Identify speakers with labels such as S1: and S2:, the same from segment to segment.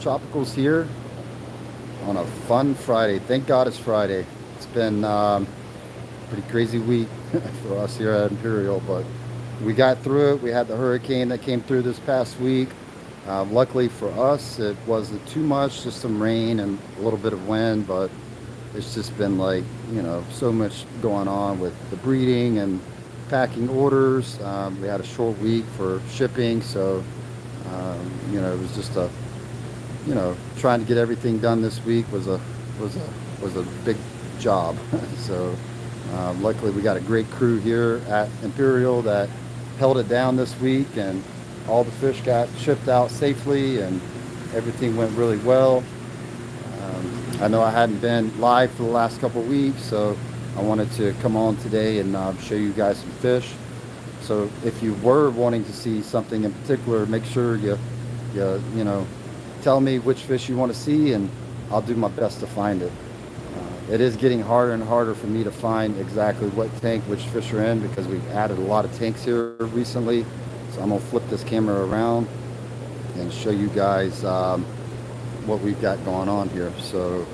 S1: Tropicals here on a fun Friday. Thank God it's Friday. It's been pretty crazy week for us here at Imperial, but we got through it. We had the hurricane that came through this past week. Luckily for us, it wasn't too much, just some rain and a little bit of wind, but it's just been like, so much going on with the breeding and packing orders. We had a short week for shipping, so it was just trying to get everything done this week was a big job. So luckily we got a great crew here at Imperial that held it down this week, and all the fish got shipped out safely and everything went really well. I know I hadn't been live for the last couple of weeks, so I wanted to come on today and show you guys some fish. So if you were wanting to see something in particular, make sure you tell me which fish you want to see, and I'll do my best to find it. It is getting harder and harder for me to find exactly what tank which fish are in, because we've added a lot of tanks here recently. So I'm gonna flip this camera around and show you guys what we've got going on here. So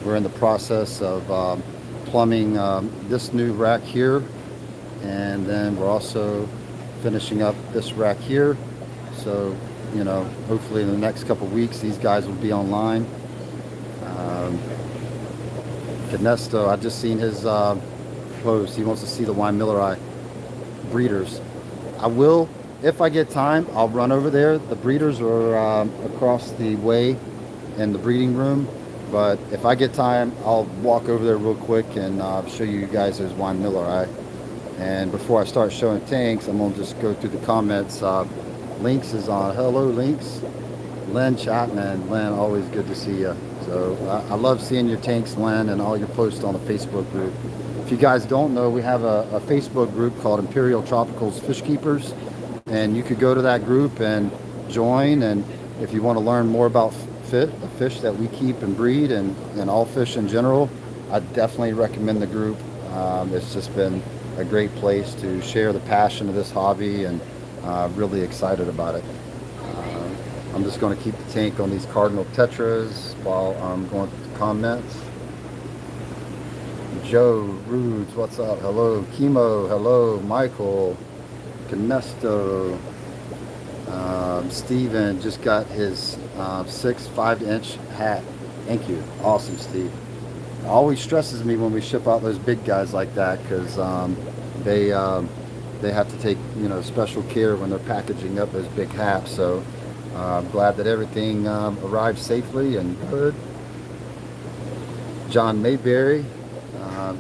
S1: we're in the process of plumbing this new rack here, and then we're also finishing up this rack here. So hopefully in the next couple of weeks these guys will be online. Canesto, I just seen his post. He wants to see the wine Millerai breeders. I will, if I get time, I'll run over there. The breeders are across the way in the breeding room, but if I get time, I'll walk over there real quick and show you guys those wine Millerai. And before I start showing tanks, I'm gonna just go through the comments. Lynx is on. Hello, Lynx. Len Chapman. Len, always good to see you. So I love seeing your tanks, Len, and all your posts on the Facebook group. If you guys don't know, we have a Facebook group called Imperial Tropicals Fish Keepers, and you could go to that group and join. And if you want to learn more about the fish that we keep and breed, and all fish in general, I definitely recommend the group. It's just been a great place to share the passion of this hobby, and really excited about it. I'm just going to keep the tank on these cardinal tetras while I'm going through the comments. Joe Rudes, what's up? Hello. Chemo, hello. Michael, Canesto. Steven just got his 6 5-inch hat. Thank you. Awesome, Steve. It always stresses me when we ship out those big guys like that, because they have to take special care when they're packaging up those big hats. So I'm glad that everything arrived safely and good. John Mayberry,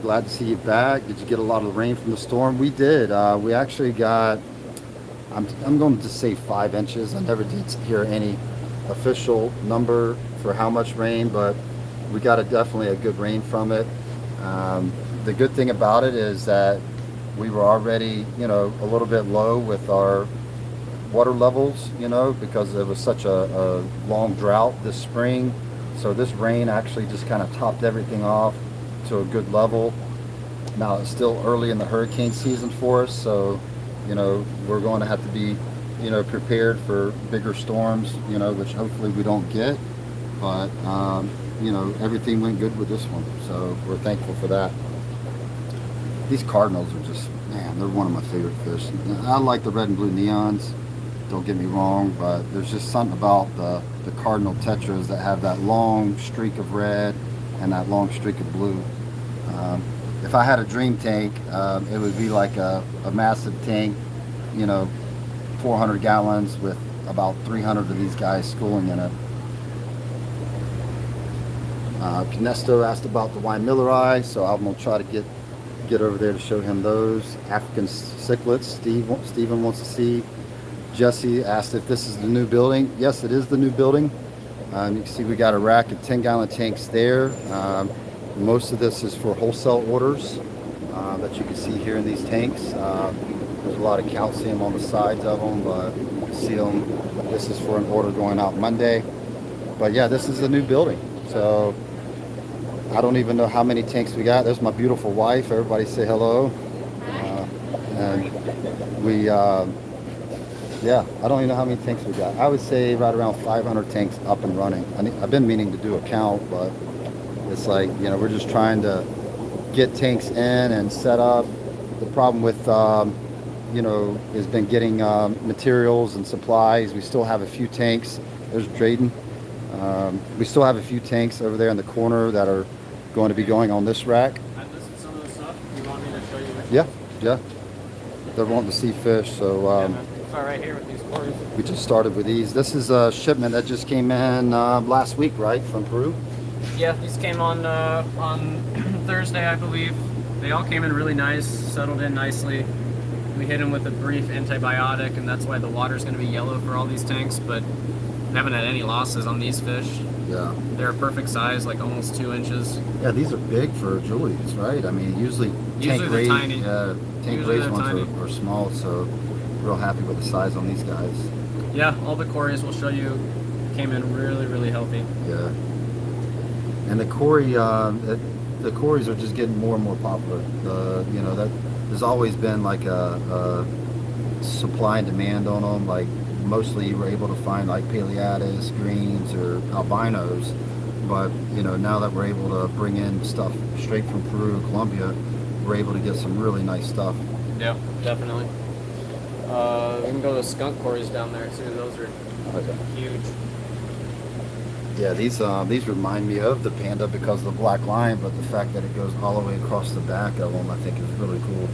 S1: glad to see you back. Did you get a lot of rain from the storm? We did. We actually got, I'm going to just say 5 inches. I never did hear any official number for how much rain, but we got definitely a good rain from it. The good thing about it is that we were already, a little bit low with our water levels, because it was such a long drought this spring. So this rain actually just kind of topped everything off to a good level. Now it's still early in the hurricane season for us, so we're going to have to be prepared for bigger storms, which hopefully we don't get. But everything went good with this one, so we're thankful for that. These cardinals are just, man, they're one of my favorite fish. I like the red and blue neons, don't get me wrong, but there's just something about the cardinal tetras that have that long streak of red and that long streak of blue. If I had a dream tank, it would be like a massive tank, 400 gallons with about 300 of these guys schooling in it. Canesto asked about the wine Millerai, so I'm going to try to get over there to show him those. African cichlids, Steven wants to see. Jesse asked if this is the new building. Yes, it is the new building. You can see we got a rack of 10-gallon tanks there. Most of this is for wholesale orders that you can see here in these tanks. There's a lot of calcium on the sides of them, but you can see them. This is for an order going out Monday. But yeah, this is the new building. So I don't even know how many tanks we got. There's my beautiful wife. Everybody say hello. And we Yeah, I don't even know how many tanks we got. I would say right around 500 tanks up and running. I've been meaning to do a count, but it's like, we're just trying to get tanks in and set up. The problem with, has been getting materials and supplies. We still have a few tanks. There's Drayden. We still have a few tanks over there in the corner that are going to be going on this rack.
S2: I listed some of the stuff. You want me to show you which
S1: Yeah,
S2: ones?
S1: yeah. They're wanting to see fish, so
S2: Start right here with these quarries.
S1: we just started with these. This is a shipment that just came in last week, right, from Peru?
S2: Yeah, these came on Thursday, I believe. They all came in really nice, settled in nicely. We hit them with a brief antibiotic, and that's why the water's going to be yellow for all these tanks, but we haven't had any losses on these fish.
S1: Yeah.
S2: They're a perfect size, like almost 2 inches.
S1: Yeah, these are big for Julie's, right? I mean, usually tank
S2: they're tiny.
S1: tank raised ones are small, so real happy with the size on these guys.
S2: Yeah, all the quarries we'll show you came in really, really healthy.
S1: Yeah. And the quarries are just getting more and more popular. That there's always been like a supply and demand on them. Like mostly you were able to find like Paleatis, greens, or albinos. But now that we're able to bring in stuff straight from Peru, Colombia, we're able to get some really nice stuff.
S2: Yeah, definitely. We can go to skunk quarries down there too. Those are huge.
S1: Yeah, these remind me of the Panda because of the black line, but the fact that it goes all the way across the back of them, I think, is really cool.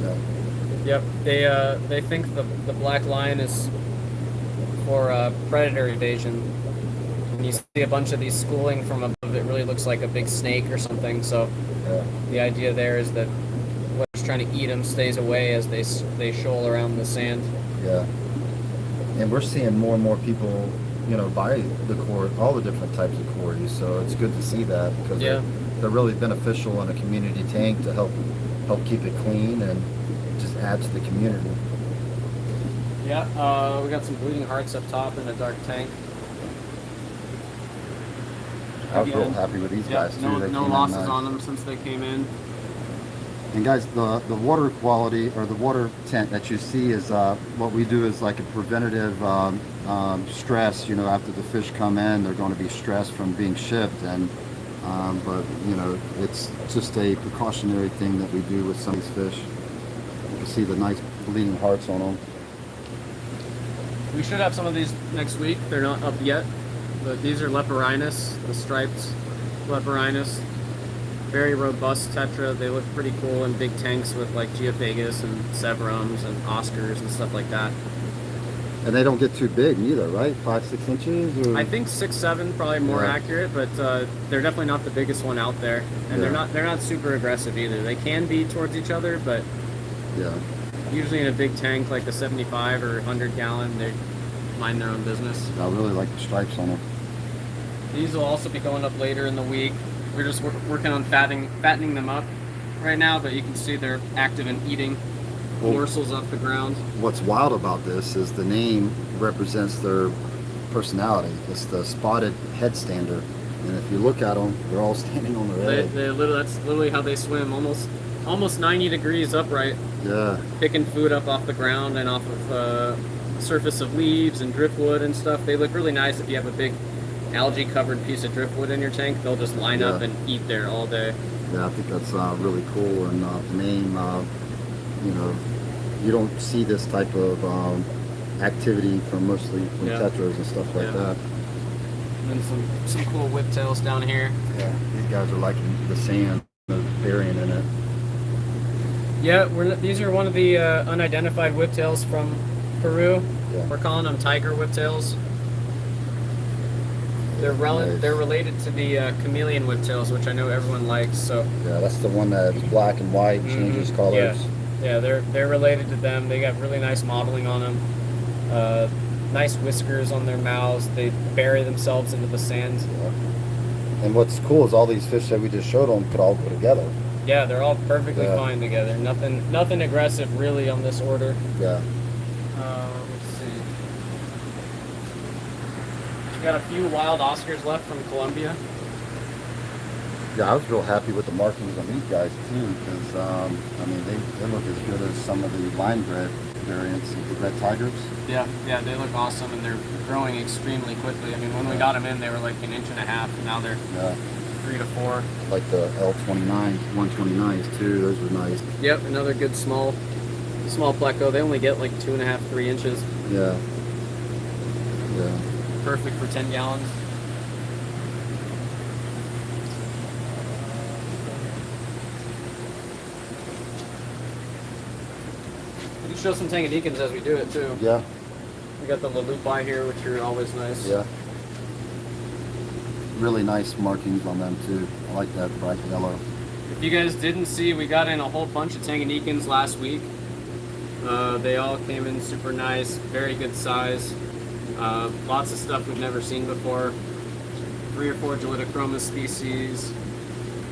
S2: Yeah. Yep, they think the black line is for predator evasion. When you see a bunch of these schooling from above, it really looks like a big snake or something. So the idea there is that what's trying to eat them stays away as they shoal around the sand.
S1: Yeah. And we're seeing more and more people, buy all the different types of quarries. So it's good to see that because they're really beneficial in a community tank to help keep it clean and just add to the community.
S2: Yeah, we got some bleeding hearts up top in a dark tank.
S1: I was real happy with these guys too.
S2: No losses on them since they came in.
S1: And guys, the water quality or the water tent that you see is what we do is like a preventative stress. After the fish come in, they're going to be stressed from being shipped, and but it's just a precautionary thing that we do with some of these fish. You can see the nice bleeding hearts on them.
S2: We should have some of these next week. They're not up yet, but these are Leporinus, the striped Leporinus. Very robust tetra. They look pretty cool in big tanks with like Geophagus and Severums and Oscars and stuff like that.
S1: And they don't get too big either, right? 5-6 inches? Or?
S2: I think 6-7 probably more accurate, but they're definitely not the biggest one out there, and they're not super aggressive either. They can be towards each other, but usually in a big tank like the 75 or 100 gallon, they mind their own business.
S1: I really like the stripes on them.
S2: These will also be going up later in the week. We're just working on fattening them up right now, but you can see they're active in eating morsels off the ground.
S1: What's wild about this is the name represents their personality. It's the spotted headstander, and if you look at them, they're all standing on their head.
S2: That's literally how they swim, almost 90 degrees upright.
S1: Yeah.
S2: Picking food up off the ground and off of surface of leaves and driftwood and stuff. They look really nice if you have a big algae covered piece of driftwood in your tank. They'll just line up and eat there all day.
S1: Yeah, I think that's really cool. And the name, you don't see this type of activity mostly from tetras and stuff like that.
S2: And then some cool whiptails down here.
S1: Yeah, these guys are liking the sand. They're burying in it.
S2: Yeah, these are one of the unidentified whiptails from Peru. Yeah. We're calling them tiger whiptails. They're related to the chameleon whiptails, which I know everyone likes. So
S1: yeah, that's the one that's black and white, changes colors.
S2: Yeah, they're related to them. They got really nice modeling on them. Nice whiskers on their mouths. They bury themselves into the sand.
S1: Yeah. And what's cool is all these fish that we just showed them could all go together.
S2: Yeah, they're all perfectly fine together. Nothing aggressive really on this order.
S1: Yeah.
S2: Let's see. Got a few wild Oscars left from Colombia.
S1: Yeah, I was real happy with the markings on these guys too, because I mean they look as good as some of the line bred variants, the red tigers.
S2: Yeah, they look awesome, and they're growing extremely quickly. I mean, when we got them in, they were like 1.5 inches, and now they're 3 to 4.
S1: Like the L29s, 129s too. Those were nice.
S2: Yep, another good small pleco. They only get like 2.5, 3 inches.
S1: Yeah.
S2: Perfect for 10 gallons. We can show some Tanganyikans as we do it too.
S1: Yeah.
S2: We got the Lalupi here, which are always nice.
S1: Yeah. Really nice markings on them too. I like that bright yellow.
S2: If you guys didn't see, we got in a whole bunch of Tanganyikans last week. They all came in super nice, very good size. Lots of stuff we've never seen before. 3 or 4 Gelitochromis species,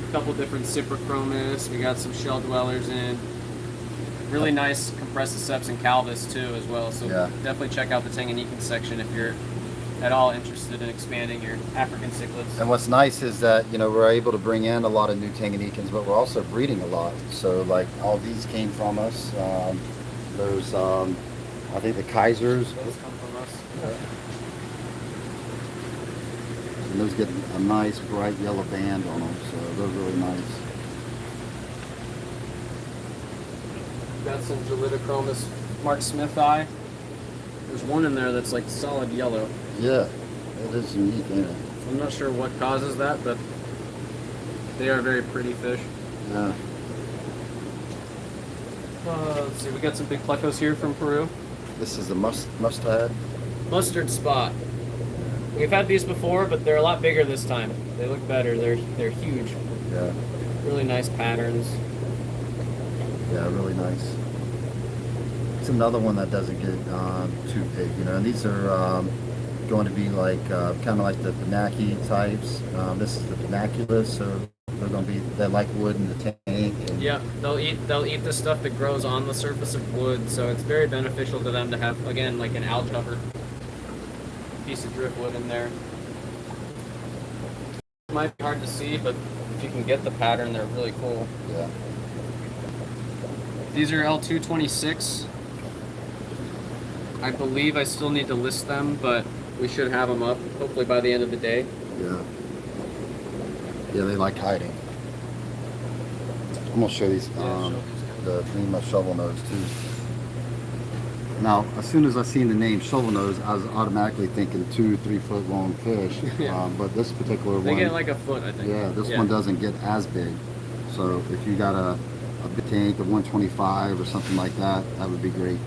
S2: a couple different Cyprochromis. We got some shell dwellers in. Really nice Compressiceps and Calvus too as well. So definitely check out the Tanganyikan section if you're at all interested in expanding your African cichlids.
S1: And what's nice is that, you know, we're able to bring in a lot of new Tanganyikans, but we're also breeding a lot. So like all these came from us. There's, I think the Kaisers.
S2: Those come from us.
S1: And those get a nice bright yellow band on them, so they're really nice.
S2: Got some Gelitochromis Mark Smith eye. There's one in there that's like solid yellow.
S1: Yeah, it is unique, ain't it?
S2: I'm not sure what causes that, but they are very pretty fish.
S1: Yeah.
S2: Let's see, we got some big plecos here from Peru.
S1: This is the mustard.
S2: Mustard spot. We've had these before, but they're a lot bigger this time. They look better. They're huge.
S1: Yeah.
S2: Really nice patterns.
S1: Yeah, really nice. It's another one that doesn't get too big, you know. And these are going to be like kind of like the Pinaki types. This is the Pinaculus, so they're going to be they like wood in the tank. And
S2: yeah, they'll eat the stuff that grows on the surface of wood. So it's very beneficial to them to have, again, like an algae or piece of driftwood in there. It might be hard to see, but if you can get the pattern, they're really cool.
S1: Yeah.
S2: These are L226. I believe I still need to list them, but we should have them up hopefully by the end of the day.
S1: Yeah. Yeah, they like hiding. I'm gonna show these the Lima shovel nose too. Now, as soon as I seen the name shovel nose, I was automatically thinking 2-3 foot long fish.
S2: Yeah.
S1: But this particular
S2: They
S1: one,
S2: get like a foot, I think.
S1: yeah, this one doesn't get as big. So if you got a big tank of 125 or something like that, that would be great.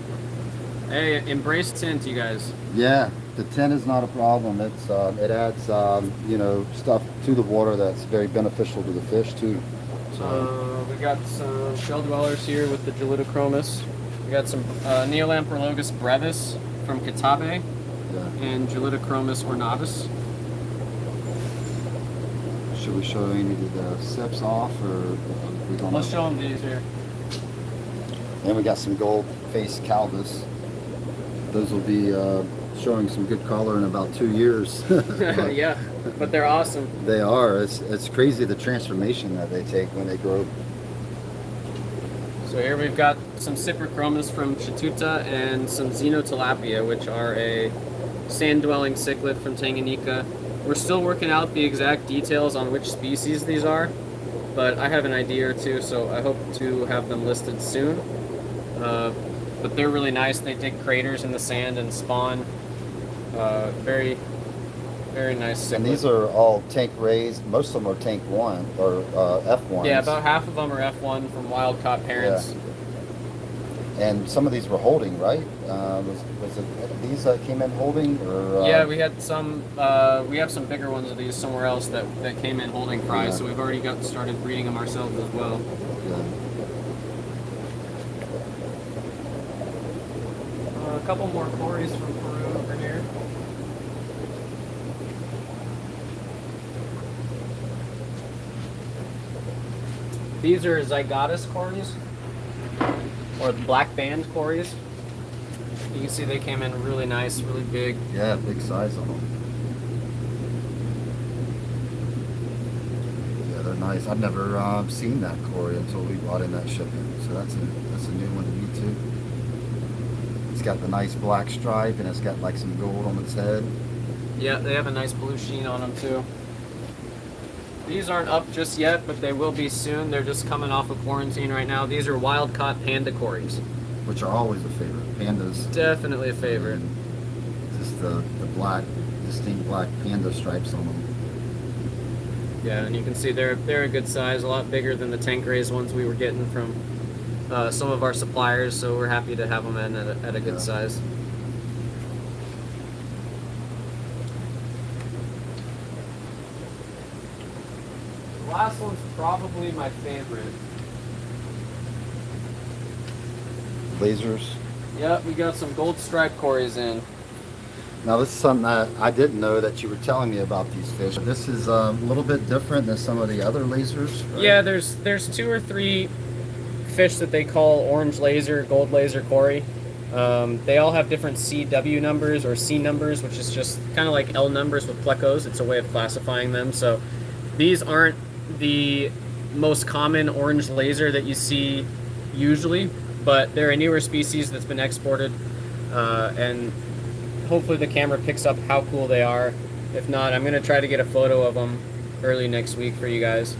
S2: Hey, embrace tint, you guys.
S1: Yeah, the tint is not a problem. It's it adds you know, stuff to the water that's very beneficial to the fish too. So
S2: We got some shell dwellers here with the Gelitochromis. We got some Neolamprologus brevis from Kitabe and Gelitochromis ornatus.
S1: should we show any of the sips off, or we don't?
S2: Let's show them these here.
S1: And we got some gold face calvus. Those will be showing some good color in about 2 years.
S2: Yeah, but they're awesome.
S1: They are. It's crazy the transformation that they take when they grow.
S2: So here we've got some Cyprochromis from Chituta and some Xenotilapia, which are a sand-dwelling cichlid from Tanganyika. We're still working out the exact details on which species these are, but I have an idea or two, so I hope to have them listed soon. But they're really nice. They dig craters in the sand and spawn. Very, very nice cichlid.
S1: And these are all tank raised. Most of them are tank 1 or F1s.
S2: Yeah, about half of them are F1 from wild-caught parents.
S1: Yeah. And some of these were holding, right? Was it these that came in holding, or?
S2: Yeah, we had some. We have some bigger ones of these somewhere else that came in holding fries. So we've already got started breeding them ourselves as well.
S1: Yeah.
S2: A couple more quarries from Peru over here. These are Zygotist Corns, or black band quarries. You can see they came in really nice, really big.
S1: Yeah, big size on them. Yeah, so nice. I've never seen that Cory until we brought in that shipment. So that's a new one to me too. It's got the nice black stripe and it's got like some gold on its head.
S2: Yeah, they have a nice blue sheen on them too. These aren't up just yet, but they will be soon. They're just coming off of quarantine right now. These are wild caught panda Quarries.
S1: Which are always a favorite. Pandas.
S2: Definitely a favorite.
S1: Just the black, distinct black panda stripes on them.
S2: Yeah, and you can see they're a good size, a lot bigger than the tank raised ones we were getting from some of our suppliers, so we're happy to have them in at a good size. The last one's probably my favorite.
S1: Lasers.
S2: Yep, we got some gold stripe Quarries in.
S1: Now this is something that I didn't know that you were telling me about these fish. This is a little bit different than some of the other lasers, right?
S2: Yeah, there's 2 or 3 fish that they call orange laser, gold laser Cory. They all have different CW numbers or C numbers, which is just kind of like L numbers with plecos. It's a way of classifying them. So these aren't the most common orange laser that you see usually, but they're a newer species that's been exported, and hopefully the camera picks up how cool they are. If not, I'm going to try to get a photo of them early next week for you guys.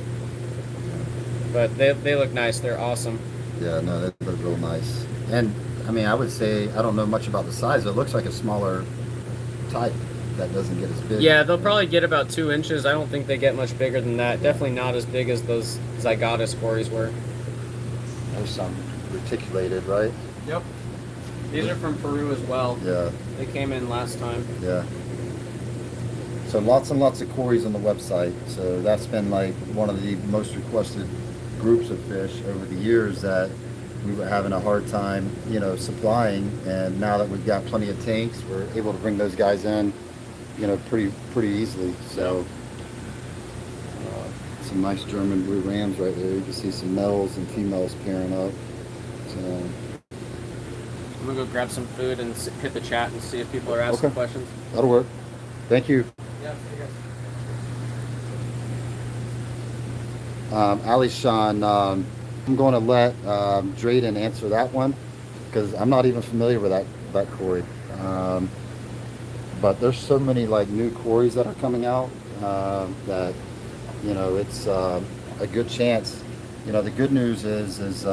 S2: But they look nice. They're awesome.
S1: Yeah, no, they look real nice. And, I mean, I would say, I don't know much about the size, but it looks like a smaller type that doesn't get as big.
S2: Yeah, they'll probably get about 2 inches. I don't think they get much bigger than that. Definitely not as big as those Zygotist Corns were.
S1: There's some reticulated, right?
S2: Yep. These are from Peru as well.
S1: Yeah.
S2: They came in last time.
S1: Yeah. So lots and lots of Corys on the website. So that's been like one of the most requested groups of fish over the years that we were having a hard time, you know, supplying. And now that we've got plenty of tanks, we're able to bring those guys in, you know, pretty easily. So some nice German blue rams right there. You can see some males and females pairing up. So
S2: I'm gonna go grab some food and hit the chat and see if people are asking questions.
S1: That'll work. Thank you.
S2: Yeah, see you guys.
S1: Ali Sean, I'm going to let Drayden answer that one because I'm not even familiar with that Cory. But there's so many like new Corys that are coming out that, you know, it's a good chance. You know, the good news is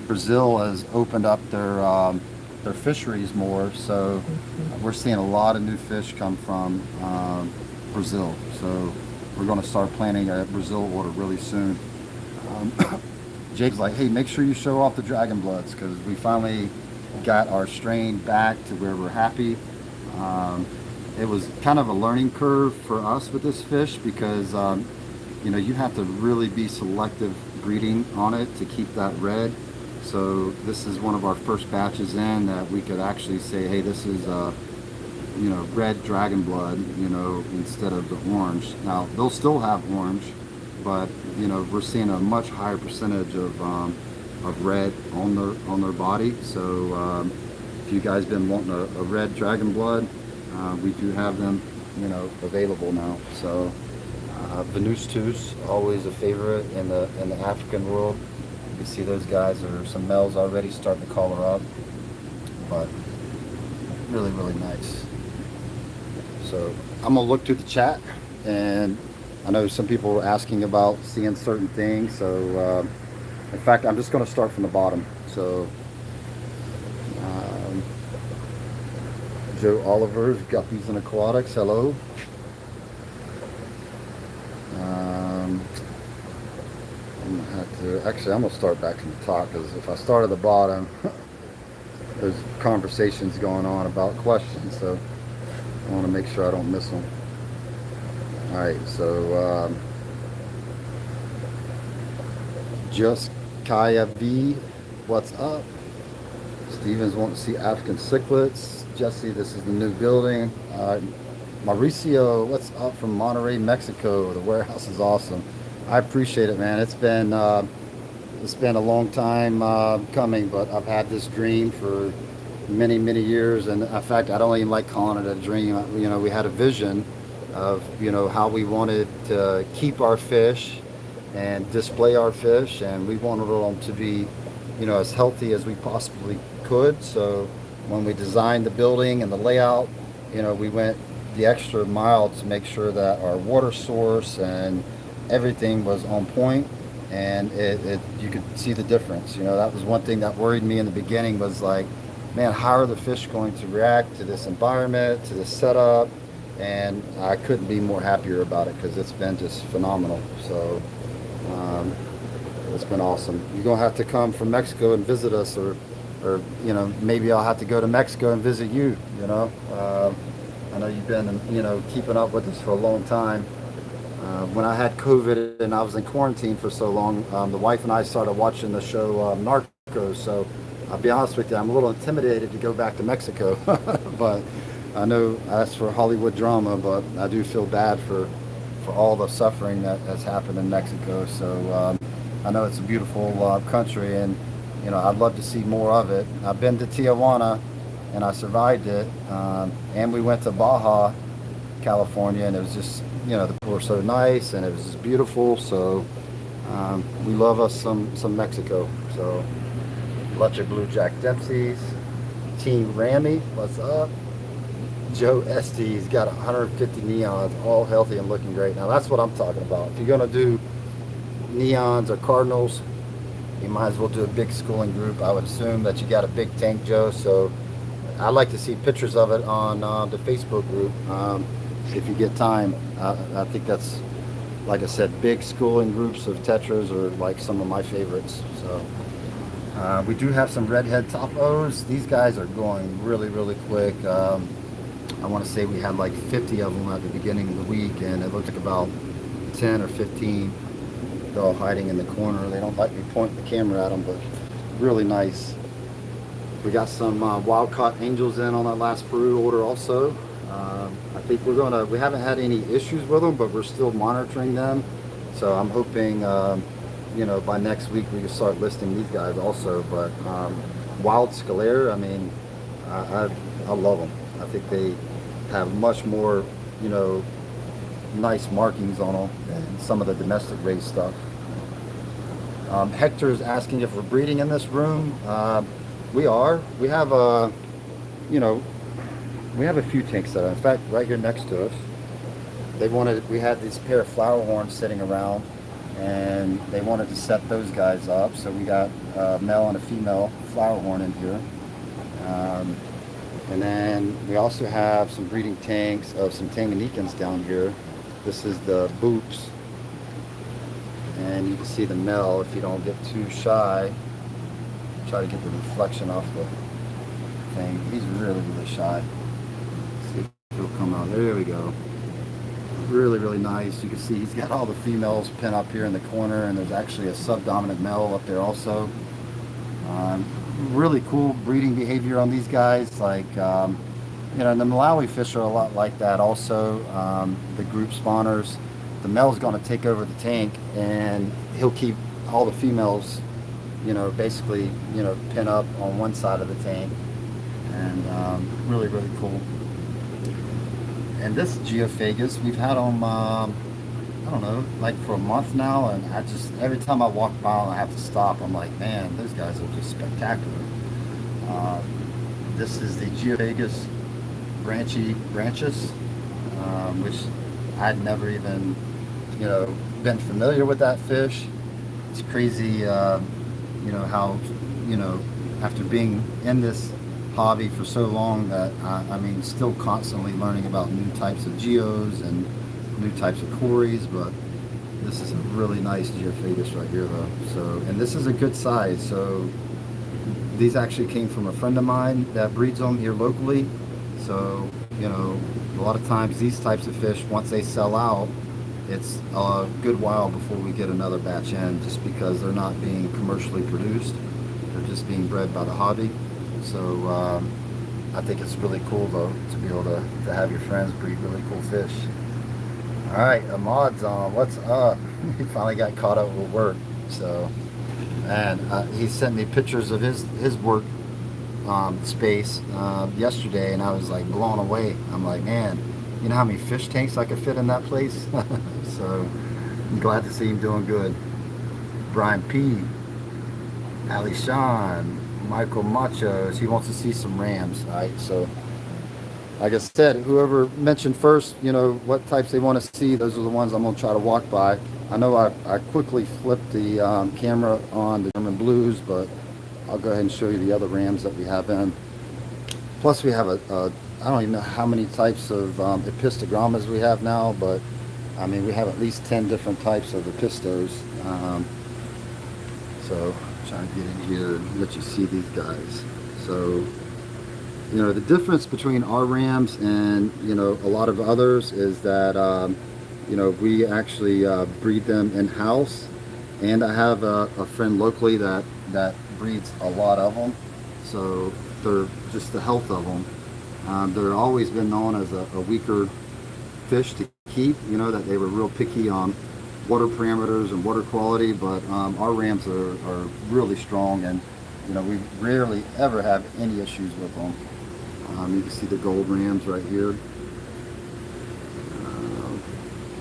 S1: Brazil has opened up their fisheries more, so we're seeing a lot of new fish come from Brazil. So we're going to start planning a Brazil order really soon. Jake's like, hey, make sure you show off the Dragon Bloods because we finally got our strain back to where we're happy. It was kind of a learning curve for us with this fish because you know, you have to really be selective breeding on it to keep that red. So this is one of our first batches in that we could actually say, hey, this is you know, red dragon blood, you know, instead of the orange. Now they'll still have orange, but you know, we're seeing a much higher percentage of red on their body. So if you guys been wanting a red dragon blood, we do have them, you know, available now. So Venustus, always a favorite in the African world. You can see those guys are some males already starting to color up, but really nice. So I'm gonna look through the chat, and I know some people were asking about seeing certain things. So in fact, I'm just gonna start from the bottom. So Joe Oliver's Guppies and Aquatics, hello. I'm gonna start back from the top because if I start at the bottom, there's conversations going on about questions, so I want to make sure I don't miss them. All right, so just Kaya V, what's up? Stevens wanting to see African cichlids. Jesse, this is the new building. Mauricio, what's up from Monterrey, Mexico? The warehouse is awesome. I appreciate it, man. It's been a long time coming, but I've had this dream for many years, and in fact, I don't even like calling it a dream. You know, we had a vision of, you know, how we wanted to keep our fish and display our fish, and we wanted them to be, as healthy as we possibly could. So when we designed the building and the layout, we went the extra mile to make sure that our water source and everything was on point, and you could see the difference. That was one thing that worried me in the beginning, was like, man, how are the fish going to react to this environment, to this setup? And I couldn't be more happier about it, because it's been just phenomenal. So it's been awesome. You're gonna have to come from Mexico and visit us, or maybe I'll have to go to Mexico and visit you. I know you've been keeping up with us for a long time. When I had COVID and I was in quarantine for so long, the wife and I started watching the show Narcos. So I'll be honest with you, I'm a little intimidated to go back to Mexico. But I know that's for Hollywood drama, but I do feel bad for all the suffering that has happened in Mexico. So I know it's a beautiful country, and I'd love to see more of it. I've been to Tijuana and I survived it, and we went to Baja California, and it was just, the people were so nice and it was just beautiful. So we love us some Mexico. So bunch of Blue Jack Dempsey's, Team Rammy, what's up? Joe Estes got 150 neons, all healthy and looking great. Now that's what I'm talking about. If you're gonna do neons or cardinals, you might as well do a big schooling group. I would assume that you got a big tank, Joe. So I'd like to see pictures of it on the Facebook group if you get time. I think that's, like I said, big schooling groups of tetras are like some of my favorites. So we do have some redhead topos. These guys are going really, really quick. I want to say we had like 50 of them at the beginning of the week, and it looked like about 10 or 15. They're all hiding in the corner. They don't like me pointing the camera at them, but really nice. We got some wild-caught angels in on that last Peru order also. I think we haven't had any issues with them, but we're still monitoring them. So I'm hoping, by next week we can start listing these guys also. But wild scalera, I mean, I love them. I think they have much more, nice markings on them than some of the domestic raised stuff. Hector's asking if we're breeding in this room. We are. We have we have a few tanks that are, in fact, right here next to us. We had this pair of flower horns sitting around, and they wanted to set those guys up. So we got a male and a female flower horn in here. And then we also have some breeding tanks of some Tanganyikans down here. This is the boops. And you can see the male, if you don't get too shy. Try to get the reflection off the thing. He's really, really shy. See if he'll come out. There we go. Really, really nice. You can see he's got all the females pinned up here in the corner, and there's actually a subdominant male up there also. Really cool breeding behavior on these guys. Like, the Malawi fish are a lot like that also. The group spawners, the male's going to take over the tank, and he'll keep all the females, basically, pin up on one side of the tank. And really, really cool. And this Geophagus, we've had them, I don't know, like for a month now, and every time I walk by I have to stop. I'm like, man, those guys are just spectacular. This is the Geophagus branchus, which I'd never even, been familiar with that fish. It's crazy, how, after being in this hobby for so long, that still constantly learning about new types of geos and new types of quarries. But this is a really nice Geophagus right here though. So, and this is a good size. So these actually came from a friend of mine that breeds them here locally. So, a lot of times these types of fish, once they sell out, it's a good while before we get another batch in, just because they're not being commercially produced. They're just being bred by the hobby. So I think it's really cool though to be able to have your friends breed really cool fish. All right, Ahmad's on. What's up? He finally got caught up with work. So, man, he sent me pictures of his work space yesterday, and I was like blown away. I'm like, man, you know how many fish tanks I could fit in that place? So I'm glad to see him doing good. Brian P, Ali Sean, Michael Machos, he wants to see some rams. All right, so like I said, whoever mentioned first, what types they want to see, those are the ones I'm going to try to walk by. I know I quickly flipped the camera on the German Blues, but I'll go ahead and show you the other rams that we have in. Plus we have I don't even know how many types of epistogrammas we have now, but I mean, we have at least 10 different types of epistos. So trying to get in here and let you see these guys. So, the difference between our rams and, a lot of others is that, we actually breed them in-house. And I have a friend locally that breeds a lot of them. So they're just the health of them. They're always been known as a weaker fish to keep, that they were real picky on water parameters and water quality, but our rams are really strong, and we rarely ever have any issues with them. You can see the gold rams right here,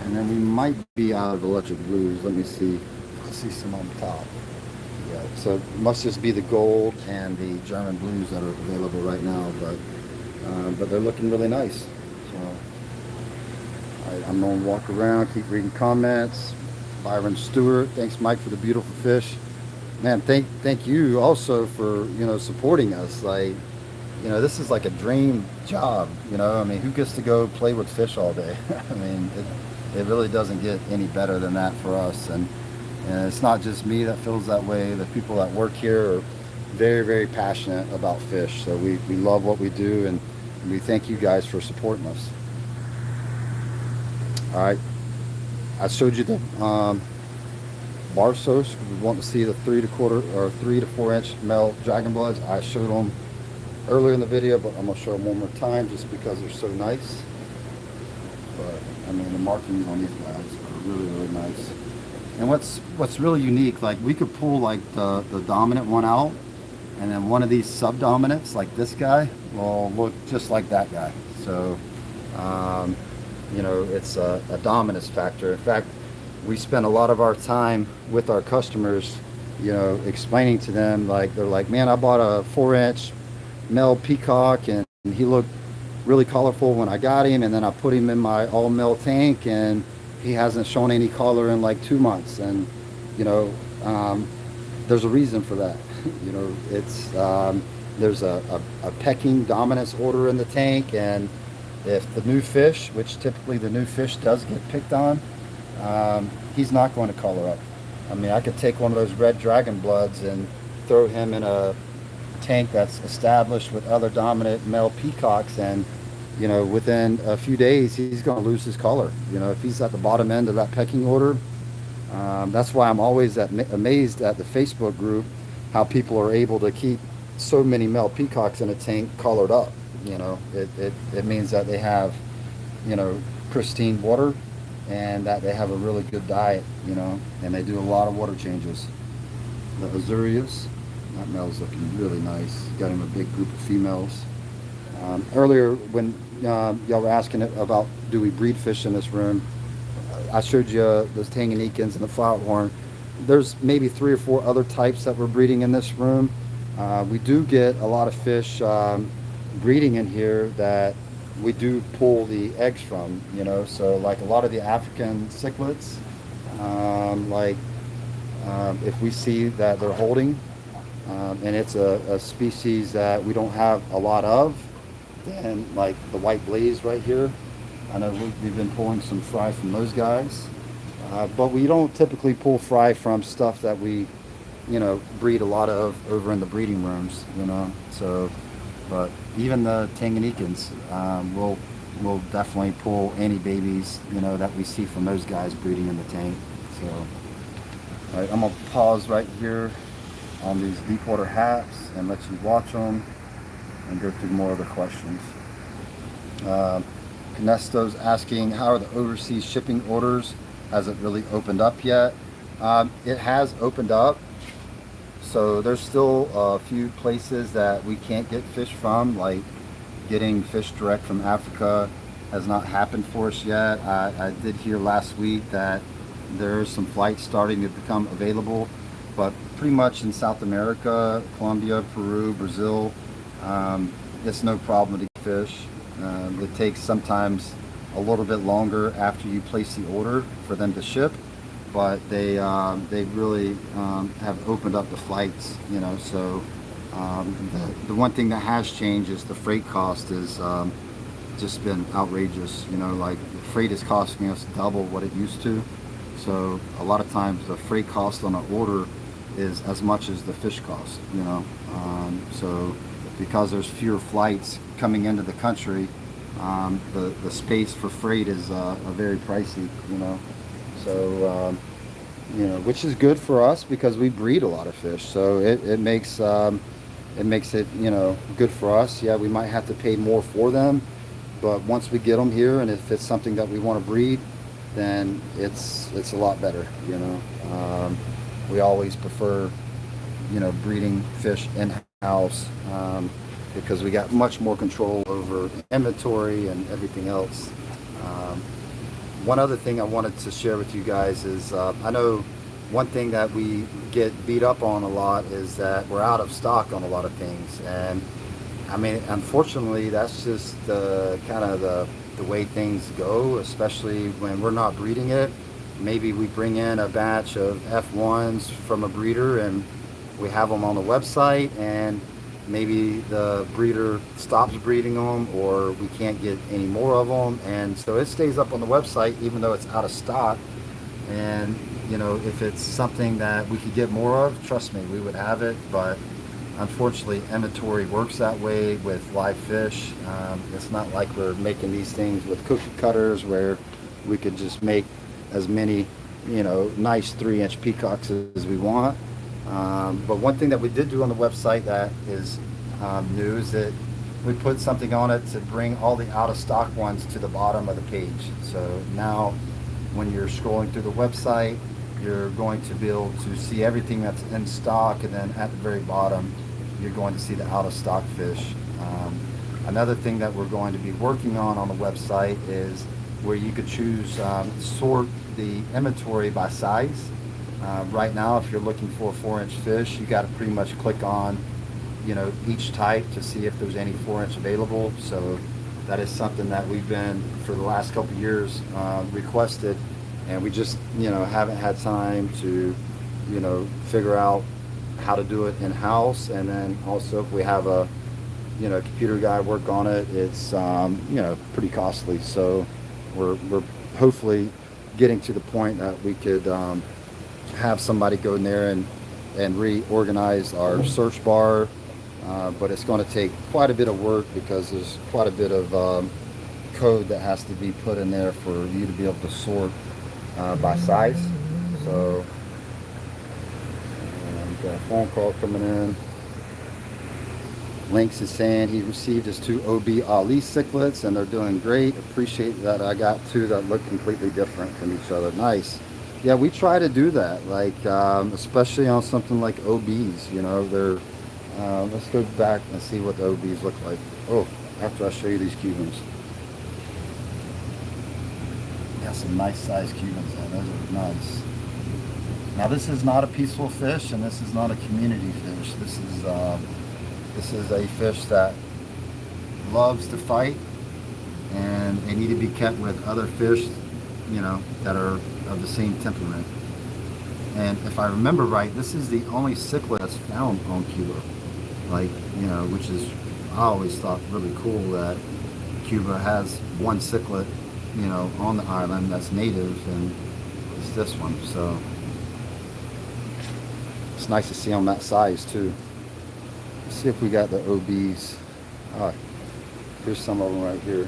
S1: and then we might be out of electric blues. Let me see. I see some on top. Yeah, so it must just be the gold and the German blues that are available right now, but they're looking really nice. So I'm gonna walk around, keep reading comments. Byron Stewart, thanks Mike for the beautiful fish. Man, thank you also for supporting us. Like, this is like a dream job. I mean, who gets to go play with fish all day? I mean, it really doesn't get any better than that for us. And it's not just me that feels that way. The people that work here are very, very passionate about fish. So we love what we do, and we thank you guys for supporting us. All right, I showed you the Barsos. We want to see the 3 to 4 inch male dragon bloods. I showed them earlier in the video, but I'm gonna show them one more time just because they're so nice. But I mean, the markings on these guys are really, really nice. And what's really unique, like we could pull like the dominant one out, and then one of these subdominants, like this guy, will look just like that guy. So it's a dominance factor. In fact, we spend a lot of our time with our customers, explaining to them, like, they're like, man, I bought a 4-inch male peacock and he looked really colorful when I got him, and then I put him in my all male tank and he hasn't shown any color in like 2 months. And there's a reason for that. It's there's a pecking dominance order in the tank, and if the new fish, which typically the new fish does get picked on, he's not going to color up. I mean, I could take one of those red dragon bloods and throw him in a tank that's established with other dominant male peacocks, and within a few days he's going to lose his color. If he's at the bottom end of that pecking order. That's why I'm always amazed at the Facebook group, how people are able to keep so many male peacocks in a tank colored up. It means that they have pristine water, and that they have a really good diet, and they do a lot of water changes. The Azurius, that male's looking really nice. Got him a big group of females. Earlier when y'all were asking about do we breed fish in this room, I showed you those Tanganyikans and the flathorn. There's maybe 3 or 4 other types that we're breeding in this room. We do get a lot of fish breeding in here that we do pull the eggs from, so like a lot of the African cichlids, if we see that they're holding, and it's a species that we don't have a lot of, then like the white blaze right here, I know we've been pulling some fry from those guys, but we don't typically pull fry from stuff that we breed a lot of over in the breeding rooms, so. But even the Tanganyikans, we'll definitely pull any babies, that we see from those guys breeding in the tank. So, all right, I'm gonna pause right here on these deepwater hats and let you watch them and go through more of the questions. Canesto's asking, how are the overseas shipping orders? Has it really opened up yet? It has opened up. So there's still a few places that we can't get fish from, like getting fish direct from Africa has not happened for us yet. I did hear last week that There's some flights starting to become available, but pretty much in South America, Colombia, Peru, Brazil, it's no problem to get fish. It takes sometimes a little bit longer after you place the order for them to ship, but they really have opened up the flights, you know. So the one thing that has changed is the freight cost is just been outrageous. You know, like the freight is costing us double what it used to. So a lot of times the freight cost on an order is as much as the fish cost, you know. So because there's fewer flights coming into the country, the space for freight is very pricey, you know. So you know, which is good for us because we breed a lot of fish. So it makes it, you know, good for us. Yeah, we might have to pay more for them, but once we get them here, and if it's something that we want to breed, then it's a lot better, you know. We always prefer, you know, breeding fish in-house because we got much more control over inventory and everything else. One other thing I wanted to share with you guys is I know one thing that we get beat up on a lot is that we're out of stock on a lot of things, and I mean, unfortunately, that's just kind of the way things go, especially when we're not breeding it. Maybe we bring in a batch of F1s from a breeder and we have them on the website, and maybe the breeder stops breeding them, or we can't get any more of them, and so it stays up on the website even though it's out of stock. And you know, if it's something that we could get more of, trust me, we would have it. But unfortunately, inventory works that way with live fish. It's not like we're making these things with cookie cutters where we could just make as many, you know, nice 3-inch peacocks as we want. But one thing that we did do on the website that is new is that we put something on it to bring all the out of stock ones to the bottom of the page. So now when you're scrolling through the website, you're going to be able to see everything that's in stock, and then at the very bottom you're going to see the out of stock fish. Another thing that we're going to be working on the website is where you could choose sort the inventory by size. Right now, if you're looking for a 4-inch fish, you got to pretty much click on, you know, each type to see if there's any 4-inch available. So that is something that we've been for the last couple of years requested, and we just, you know, haven't had time to, you know, figure out how to do it in house. And then also if we have a, you know, computer guy work on it, it's you know, pretty costly. So we're hopefully getting to the point that we could have somebody go in there and reorganize our search bar, but it's going to take quite a bit of work because there's quite a bit of code that has to be put in there for you to be able to sort by size. So got a phone call coming in. Links is saying he received his 2 OB Ali cichlids and they're doing great. Appreciate that. I got 2 that look completely different from each other. Nice. Yeah, we try to do that, like especially on something like OBs. You know, they're let's go back and see what the OBs look like. Oh, after I show you these Cubans. Got some nice sized Cubans there. Those are nice. Now this is not a peaceful fish, and this is not a community fish. This is a fish that loves to fight, and they need to be kept with other fish, you know, that are of the same temperament. And if I remember right, this is the only cichlid that's found on Cuba. Like, you know, which is, I always thought really cool that Cuba has one cichlid, you know, on the island that's native, and it's this one. So it's nice to see them that size too. Let's see if we got the OBs. Here's some of them right here.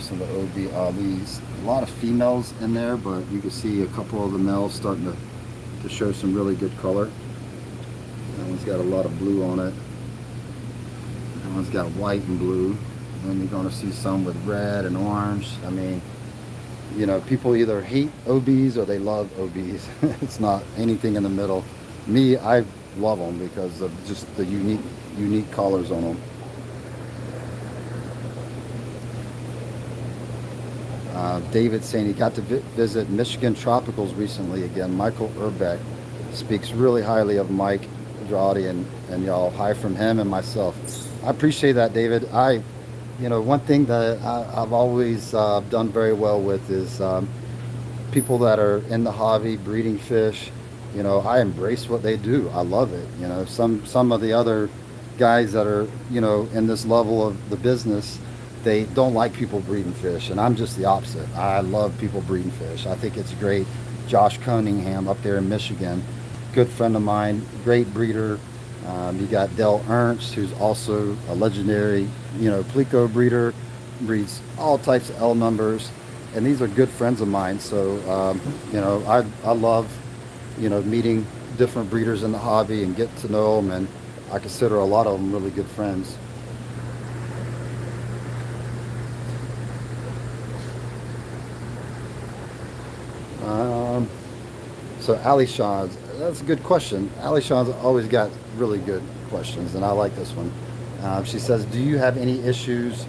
S1: Some of the OB Alis. A lot of females in there, but you can see a couple of the males starting to show some really good color. That one's got a lot of blue on it. That one's got white and blue. And you're going to see some with red and orange. I mean, you know, people either hate OBs or they love OBs. It's not anything in the middle. Me, I love them because of just the unique colors on them. David saying he got to visit Michigan Tropicals recently again. Michael Urbeck speaks really highly of Mike Andrade and y'all. Hi from him and myself. I appreciate that, David. One thing that I've always done very well with is people that are in the hobby breeding fish. I embrace what they do. I love it. Some of the other guys that are in this level of the business, they don't like people breeding fish, and I'm just the opposite. I love people breeding fish. I think it's great. Josh Cunningham up there in Michigan, good friend of mine, great breeder. You got Dell Ernst, who's also a legendary Plico breeder, breeds all types of L numbers, and these are good friends of mine. So I love meeting different breeders in the hobby and get to know them, and I consider a lot of them really good friends. So Ali Shaw's, that's a good question. Ali Shaw's always got really good questions, and I like this one. She says, do you have any issues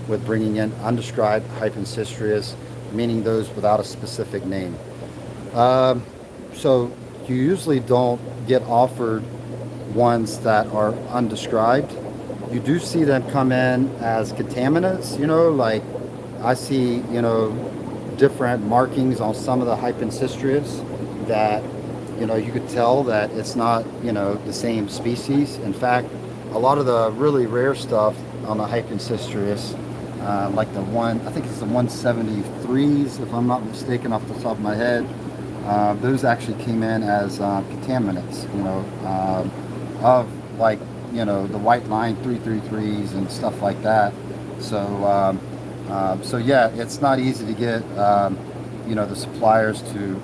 S1: with bringing in undescribed hypencystrius, meaning those without a specific name? So you usually don't get offered ones that are undescribed. You do see them come in as contaminants, like I see, different markings on some of the hypencystrius that, you could tell that it's not, the same species. In fact, a lot of the really rare stuff on the hypencystrius, like I think it's the 173s, if I'm not mistaken off the top of my head, those actually came in as contaminants, of like, the white line 333s and stuff like that. So yeah, it's not easy to get, the suppliers to,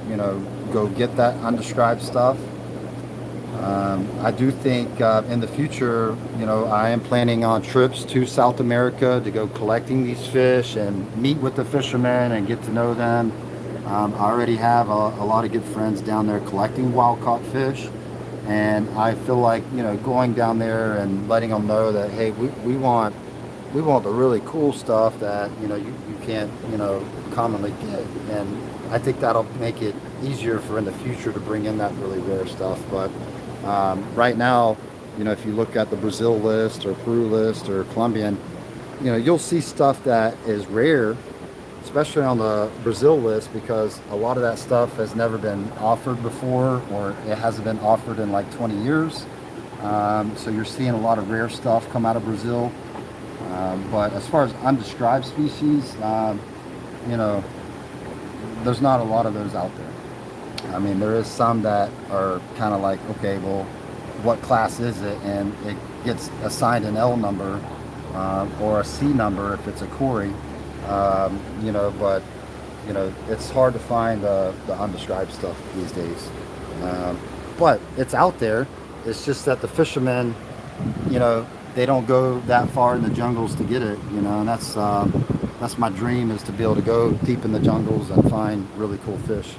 S1: go get that undescribed stuff. I do think in the future, I am planning on trips to South America to go collecting these fish and meet with the fishermen and get to know them. I already have a lot of good friends down there collecting wild caught fish, and I feel like going down there and letting them know that, hey, we want the really cool stuff that you can't commonly get, and I think that'll make it easier for in the future to bring in that really rare stuff. But right now, if you look at the Brazil list or Peru list or Colombian, you'll see stuff that is rare, especially on the Brazil list, because a lot of that stuff has never been offered before, or it hasn't been offered in like 20 years. So you're seeing a lot of rare stuff come out of Brazil. But as far as undescribed species, there's not a lot of those out there. I mean, there is some that are kind of like, okay, well, what class is it? And it gets assigned an L number or a C number if it's a quarry. But it's hard to find the undescribed stuff these days. But it's out there. It's just that the fishermen, they don't go that far in the jungles to get it, and that's my dream, is to be able to go deep in the jungles and find really cool fish,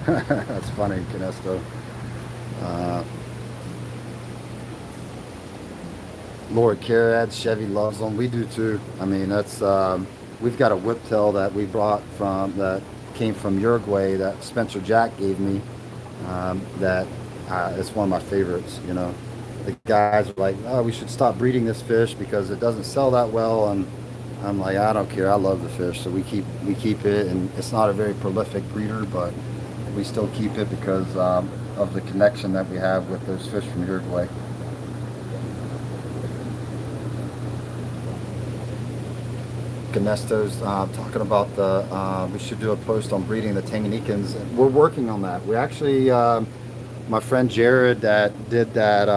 S1: That's funny, Canesto. Lord Carrad's Chevy loves them. We do too. I mean, that's we've got a whiptail that we brought that came from Uruguay that Spencer Jack gave me. That it's one of my favorites. The guys are like, oh, we should stop breeding this fish because it doesn't sell that well, and I'm like, I don't care. I love the fish, so we keep it, and it's not a very prolific breeder, but we still keep it because of the connection that we have with those fish from Uruguay. Ganesto's talking about we should do a post on breeding the Tanganyikans. We're working on that. We actually, my friend Jared that did that,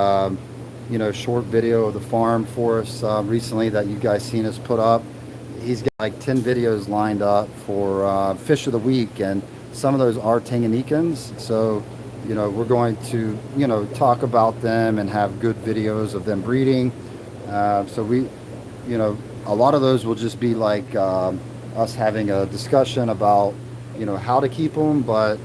S1: short video of the farm for us recently that you guys seen us put up. He's got like 10 videos lined up for Fish of the Week, and some of those are Tanganyikans. So, we're going to, talk about them and have good videos of them breeding. So we, a lot of those will just be like us having a discussion about, how to keep them. But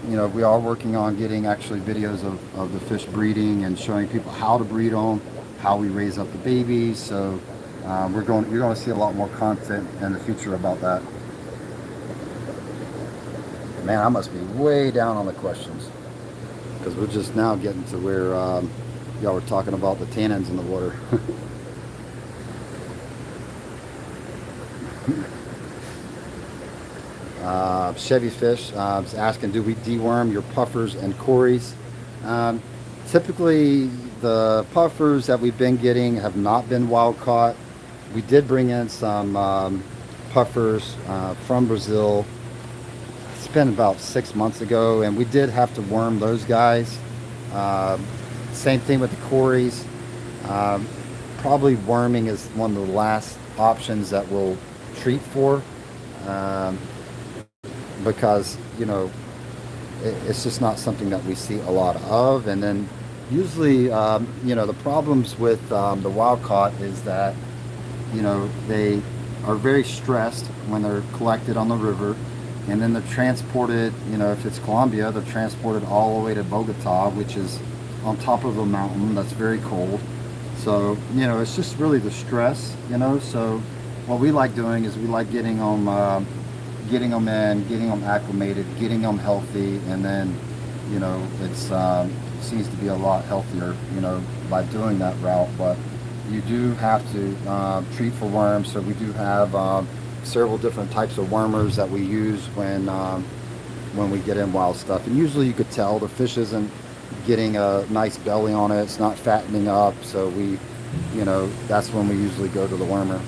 S1: we are working on getting actually videos of the fish breeding and showing people how to breed them, how we raise up the babies. So you're going to see a lot more content in the future about that. Man, I must be way down on the questions because we're just now getting to where y'all were talking about the tannins in the water. Chevy Fish is asking, do we deworm your puffers and quarries? Typically, the puffers that we've been getting have not been wild caught. We did bring in some puffers from Brazil. It's been about 6 months ago, and we did have to worm those guys. Same thing with the quarries. Probably worming is one of the last options that we'll treat for. Because it's just not something that we see a lot of. And then usually the problems with the wild caught is that they are very stressed when they're collected on the river, and then they're transported, if it's Colombia, they're transported all the way to Bogota, which is on top of a mountain that's very cold. So it's just really the stress. So what we like doing is we like getting them in, getting them acclimated, getting them healthy, and then it's seems to be a lot healthier by doing that route. But you do have to treat for worms. So we do have several different types of wormers that we use when we get in wild stuff, and usually you could tell the fish isn't getting a nice belly on it, it's not fattening up, so we that's when we usually go to the wormer.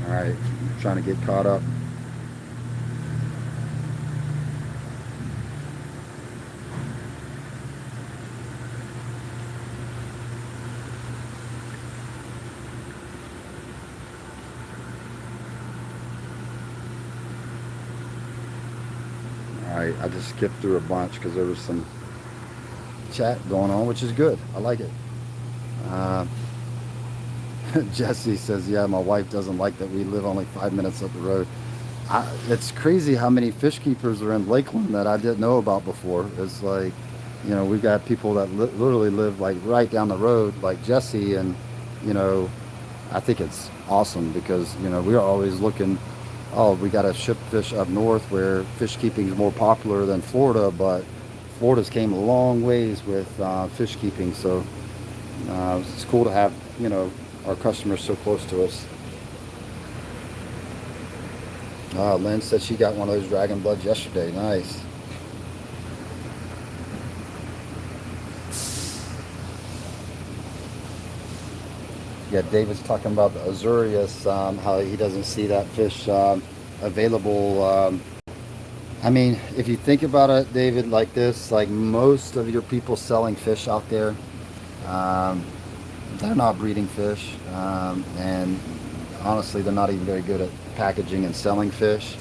S1: Alright, trying to get caught up. Alright, I just skipped through a bunch because there was some chat going on, which is good. I like it. Jesse says, yeah, my wife doesn't like that we live only 5 minutes up the road. It's crazy how many fish keepers are in Lakeland that I didn't know about before. It's like, we've got people that literally live like right down the road, like Jesse, and, I think it's awesome because, we are always looking, oh, we got to ship fish up north where fish keeping is more popular than Florida, but Florida's came a long ways with fish keeping. So it's cool to have, our customers so close to us. Lynn said she got one of those dragon bloods yesterday. Nice. Yeah, David's talking about the Azurius, how he doesn't see that fish available. I mean, if you think about it, David, like this, like most of your people selling fish out there, they're not breeding fish, and honestly, they're not even very good at packaging and selling fish.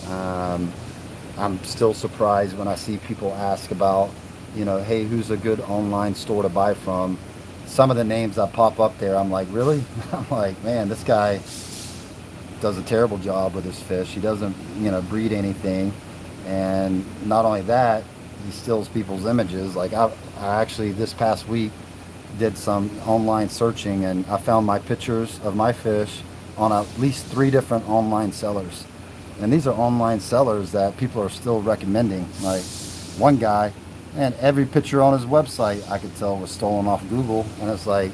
S1: I'm still surprised when I see people ask about, hey, who's a good online store to buy from? Some of the names that pop up there, I'm like, really? I'm like, man, this guy does a terrible job with his fish. He doesn't, breed anything. And not only that, he steals people's images. Like I actually, this past week, did some online searching, and I found my pictures of my fish on at least 3 different online sellers. And these are online sellers that people are still recommending. Like one guy, and every picture on his website I could tell was stolen off Google. And it's like,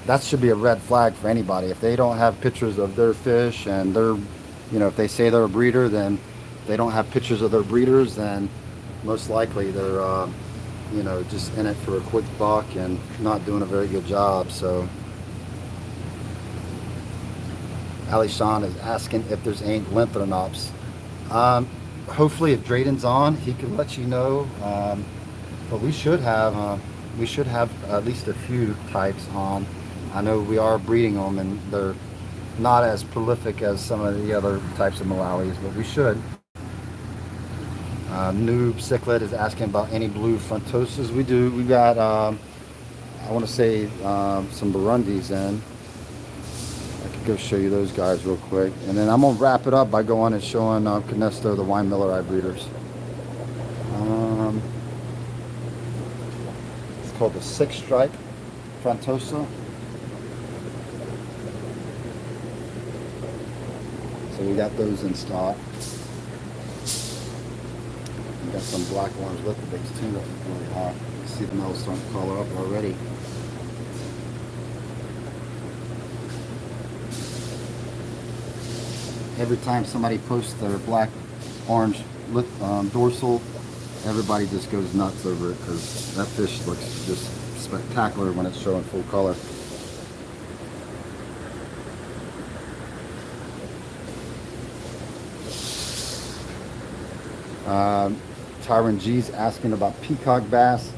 S1: that should be a red flag for anybody. If they don't have pictures of their fish and they're, if they say they're a breeder, then they don't have pictures of their breeders, then most likely they're just in it for a quick buck and not doing a very good job. So Ali Sean is asking if there's any Linthronops. Hopefully if Drayden's on, he can let you know. But we should have at least a few types on. I know we are breeding them, and they're not as prolific as some of the other types of Malawis, but we should. Noob Cichlid is asking about any blue frontosas. We do. We got I want to say some Burundis in. I could go show you those guys real quick. And then I'm going to wrap it up by going and showing Canesto, the wine Millerai breeders. It's called the Six Stripe Frontosa. So we got those in stock. We got some black ones with the bigs too. That's really hot. You see the males starting to color up already. Every time somebody posts their black orange dorsal, everybody just goes nuts over it because that fish looks just spectacular when it's showing full color. Tyron G's asking about Peacock Bass.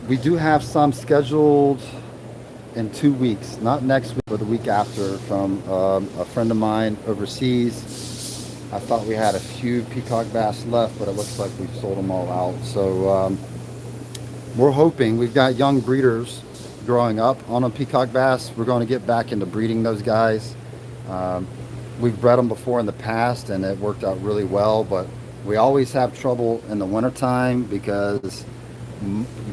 S1: We do have some scheduled in 2 weeks, not next week, but the week after, from a friend of mine overseas. I thought we had a few Peacock Bass left, but it looks like we've sold them all out. So we're hoping, we've got young breeders growing up on a Peacock Bass. We're going to get back into breeding those guys. We've bred them before in the past and it worked out really well, but we always have trouble in the wintertime because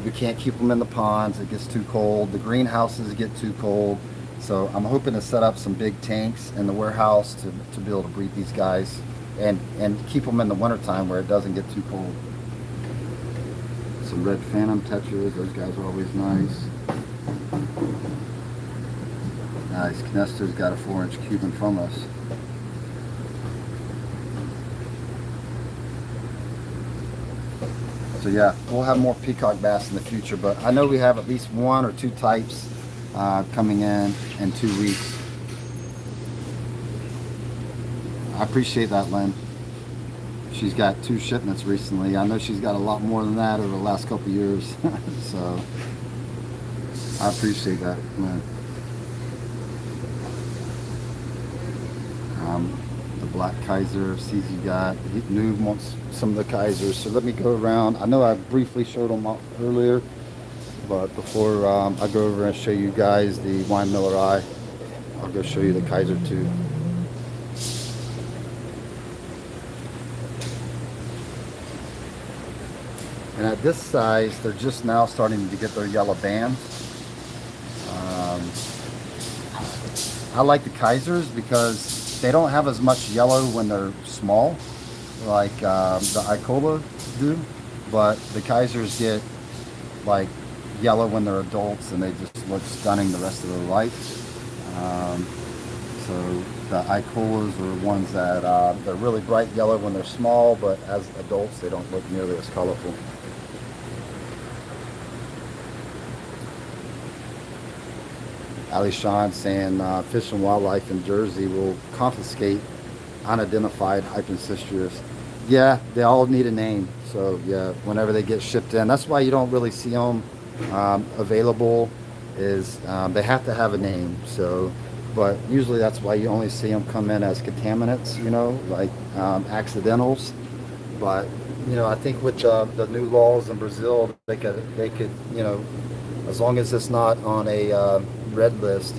S1: we can't keep them in the ponds. It gets too cold. The greenhouses get too cold. So I'm hoping to set up some big tanks in the warehouse to be able to breed these guys and keep them in the wintertime where it doesn't get too cold. Some red phantom tetras. Those guys are always nice. Nice. Canesto's got a 4-inch Cuban from us. So yeah, we'll have more Peacock Bass in the future, but I know we have at least 1 or 2 types coming in 2 weeks. I appreciate that, Lynn. She's got 2 shipments recently. I know she's got a lot more than that over the last couple of years. So I appreciate that, Lynn. The Black Kaiser, CZ got. He knew wants some of the Kaisers, so let me go around. I know I briefly showed them off earlier, but before I go over and show you guys the wine Millerai, I'll go show you the Kaiser too. And at this size, they're just now starting to get their yellow bands. I like the Kaisers because they don't have as much yellow when they're small, like the Icola do, but the Kaisers get like yellow when they're adults and they just look stunning the rest of their life. So the Icolas are ones that they're really bright yellow when they're small, but as adults they don't look nearly as colorful. Ali Sean saying Fish and Wildlife in Jersey will confiscate unidentified hypencystrus. Yeah, they all need a name. So yeah, whenever they get shipped in, that's why you don't really see them available. Is they have to have a name. So, but usually that's why you only see them come in as contaminants. You know, like accidentals. But you know, I think with the new laws in Brazil, they could you know, as long as it's not on a red list,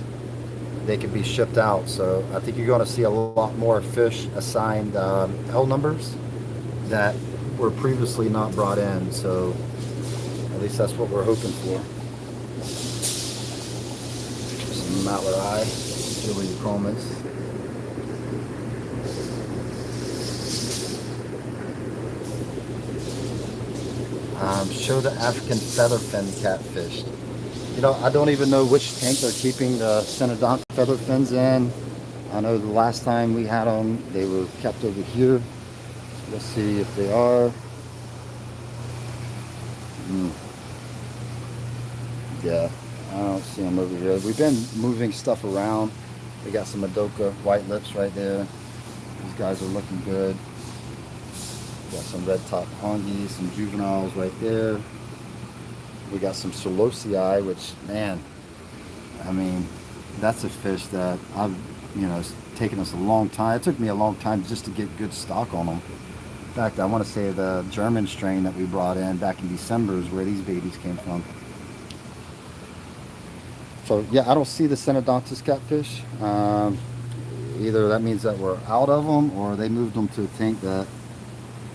S1: they could be shipped out. So I think you're going to see a lot more fish assigned L numbers that were previously not brought in. So at least that's what we're hoping for. Some Millerai, Julie Chromis. Show the African featherfin catfish. You know, I don't even know which tank they're keeping the Synodont feather fins in. I know the last time we had them, they were kept over here. Let's see if they are. Yeah, I don't see them over here. We've been moving stuff around. We got some Madoka white lips right there. These guys are looking good. Got some red top hongies, some juveniles right there. We got some Solosii, which, man, I mean, that's a fish that I've, you know, it's taken us a long time. It took me a long time just to get good stock on them. In fact, I want to say the German strain that we brought in back in December is where these babies came from. So yeah, I don't see the Zygotist catfish. Either that means that we're out of them, or they moved them to a tank that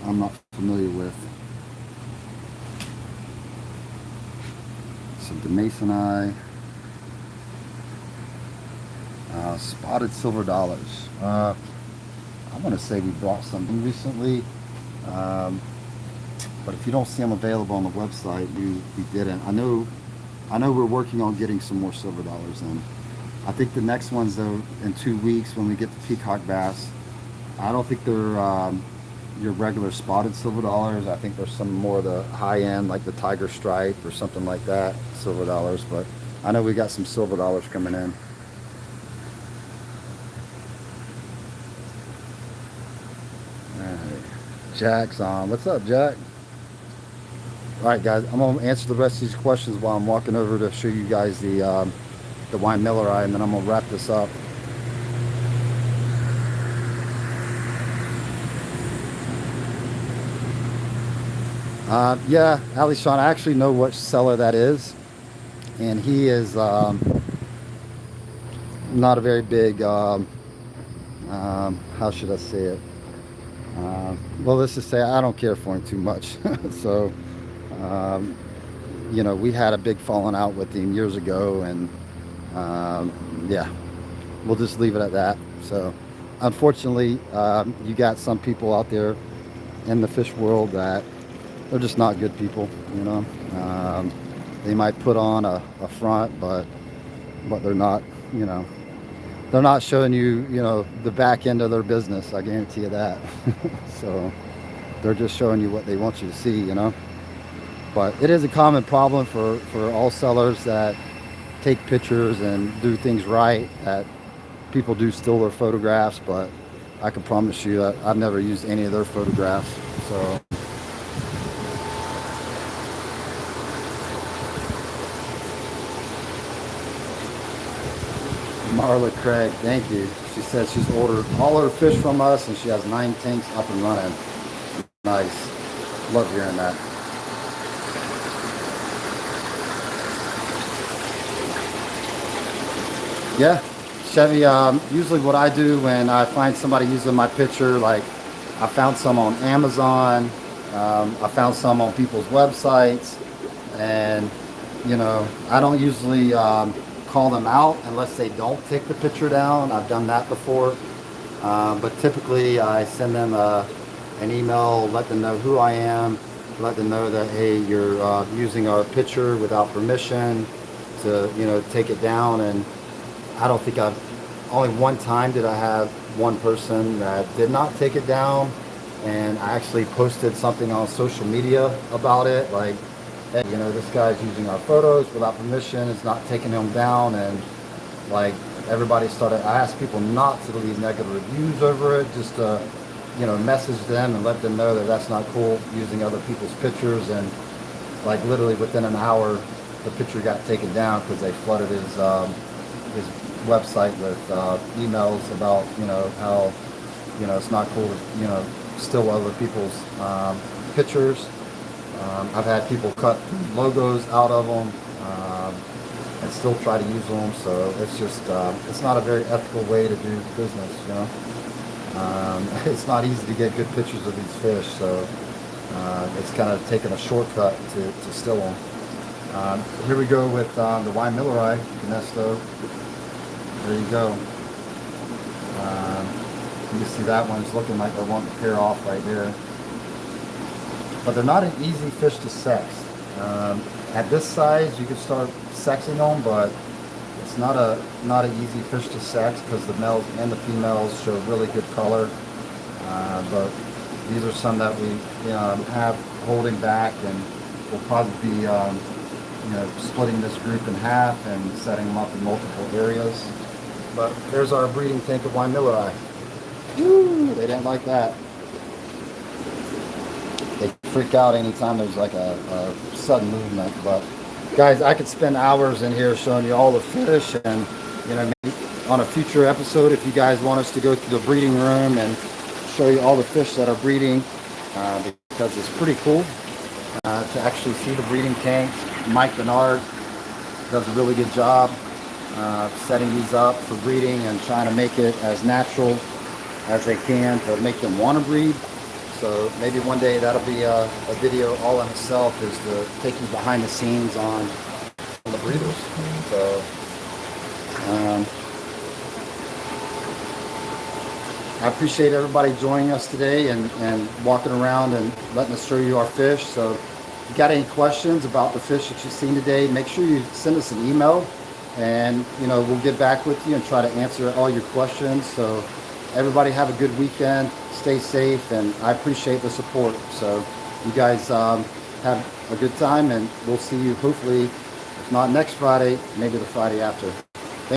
S1: I'm not familiar with. Some Demasoni, spotted silver dollars. I want to say we brought some in recently, but if you don't see them available on the website, we didn't. I know we're working on getting some more silver dollars in. I think the next one's though in 2 weeks when we get the Peacock Bass. I don't think they're your regular spotted silver dollars. I think there's some more of the high end, like the tiger stripe or something like that, silver dollars. But I know we got some silver dollars coming in. All right, Jack's on. What's up, Jack? All right, guys, I'm gonna answer the rest of these questions while I'm walking over to show you guys the wine Millerai, and then I'm gonna wrap this up. Yeah, Ali Sean, I actually know what seller that is, and he is not a very big, how should I say it? Well, let's just say I don't care for him too much. So, you know, we had a big falling out with him years ago, and yeah, we'll just leave it at that. So, unfortunately, you got some people out there in the fish world that they're just not good people, you know. They might put on a front, but they're not, you know, they're not showing you, you know, the back end of their business. I guarantee you that. So they're just showing you what they want you to see, you know. But it is a common problem for all sellers that take pictures and do things right, that people do steal their photographs. But I can promise you that I've never used any of their photographs. So Marla Craig, thank you. She says she's ordered all her fish from us and she has 9 tanks up and running. Nice. Love hearing that. Yeah, Chevy, usually what I do when I find somebody using my picture, like I found some on Amazon, I found some on people's websites, and you know, I don't usually call them out unless they don't take the picture down. I've done that before, but typically I send them an email, let them know who I am, let them know that, hey, you're using our picture without permission to, you know, take it down. And I don't think only one time did I have one person that did not take it down, and I actually posted something on social media about it, like, hey, you know, this guy's using our photos without permission, it's not taking them down. And like everybody started, I asked people not to leave negative reviews over it, just to, you know, message them and let them know that that's not cool using other people's pictures. And like literally within an hour, the picture got taken down because they flooded his website with emails about, you know, how, you know, it's not cool to, you know, steal other people's pictures. I've had people cut logos out of them and still try to use them. So it's just, it's not a very ethical way to do business, you know. It's not easy to get good pictures of these fish, so it's kind of taken a shortcut to steal them. Here we go with the wine Millerai, Ernesto. There you go. You can see that one's looking like they're wanting to pair off right there. But they're not an easy fish to sex. At this size, you can start sexing them, but it's not an easy fish to sex because the males and the females show really good color. But these are some that we, you know, have holding back, and we'll probably be, you know, splitting this group in half and setting them up in multiple areas. But there's our breeding tank of wine Millerai. Woo! They didn't like that. They freak out anytime there's like a sudden movement. But guys, I could spend hours in here showing you all the fish, and you know, maybe on a future episode, if you guys want us to go to the breeding room and show you all the fish that are breeding, because it's pretty cool to actually see the breeding tanks. Mike Bernard does a really good job. setting these up for breeding and trying to make it as natural as they can to make them want to breed. So maybe one day that'll be a video all in itself, is to take you behind the scenes on the breeders. So I appreciate everybody joining us today and walking around and letting us show you our fish. So if you got any questions about the fish that you've seen today, make sure you send us an email, and we'll get back with you and try to answer all your questions. So everybody have a good weekend, stay safe, and I appreciate the support. So you guys have a good time, and we'll see you hopefully, if not next Friday, maybe the Friday after.